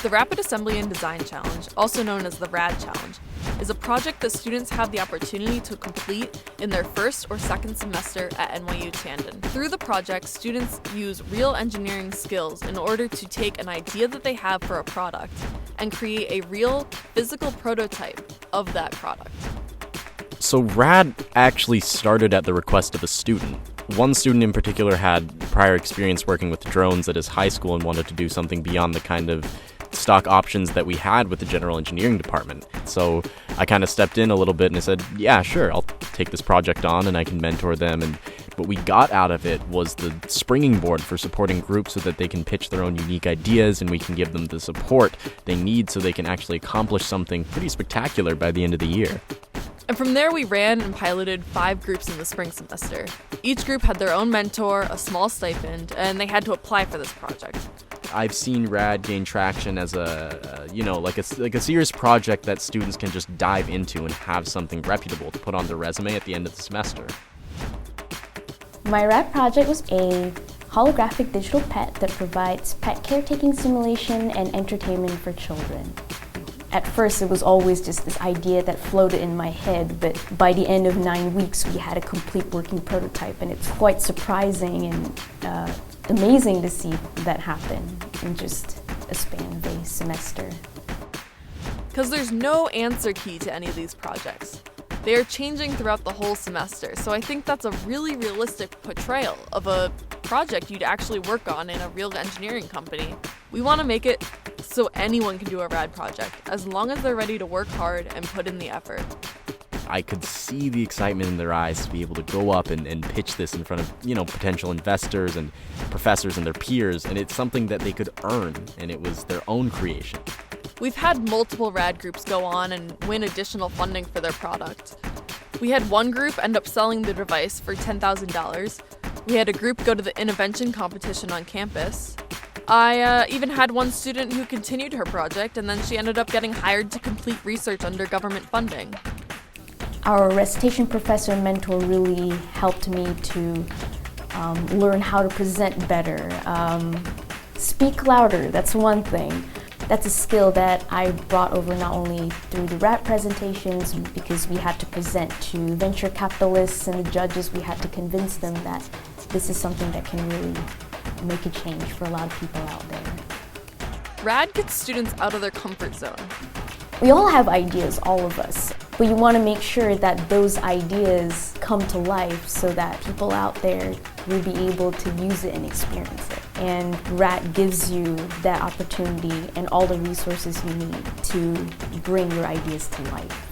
The Rapid Assembly and Design Challenge, also known as the RAD Challenge, is a project that students have the opportunity to complete in their first or second semester at NYU Tandon. Through the project, students use real engineering skills in order to take an idea that they have for a product and create a real physical prototype of that product. So RAD actually started at the request of a student. One student in particular had prior experience working with drones at his high school and wanted to do something beyond the kind of stock options that we had with the general engineering department. So I kind of stepped in a little bit and I said, yeah, sure, I'll take this project on and I can mentor them. And what we got out of it was the springing board for supporting groups so that they can pitch their own unique ideas and we can give them the support they need so they can actually accomplish something pretty spectacular by the end of the year. And from there, we ran and piloted 5 groups in the spring semester. Each group had their own mentor, a small stipend, and they had to apply for this project. I've seen RAD gain traction as a serious project that students can just dive into and have something reputable to put on their resume at the end of the semester. My RAD project was a holographic digital pet that provides pet caretaking simulation and entertainment for children. At first, it was always just this idea that floated in my head, but by the end of 9 weeks, we had a complete working prototype, and it's quite surprising and amazing to see that happen in just a span of a semester. Because there's no answer key to any of these projects. They are changing throughout the whole semester, so I think that's a really realistic portrayal of a project you'd actually work on in a real engineering company. We want to make it so anyone can do a RAD project, as long as they're ready to work hard and put in the effort. I could see the excitement in their eyes to be able to go up and pitch this in front of, potential investors and professors and their peers, and it's something that they could earn, and it was their own creation. We've had multiple RAD groups go on and win additional funding for their product. We had one group end up selling the device for $10,000. We had a group go to the intervention competition on campus. I even had one student who continued her project, and then she ended up getting hired to complete research under government funding. Our recitation professor and mentor really helped me to learn how to present better. Speak louder, that's one thing. That's a skill that I brought over not only through the RAD presentations, because we had to present to venture capitalists and the judges. We had to convince them that this is something that can really make a change for a lot of people out there. RAD gets students out of their comfort zone. We all have ideas, all of us, but you want to make sure that those ideas come to life so that people out there will be able to use it and experience it. And RAD gives you that opportunity and all the resources you need to bring your ideas to life.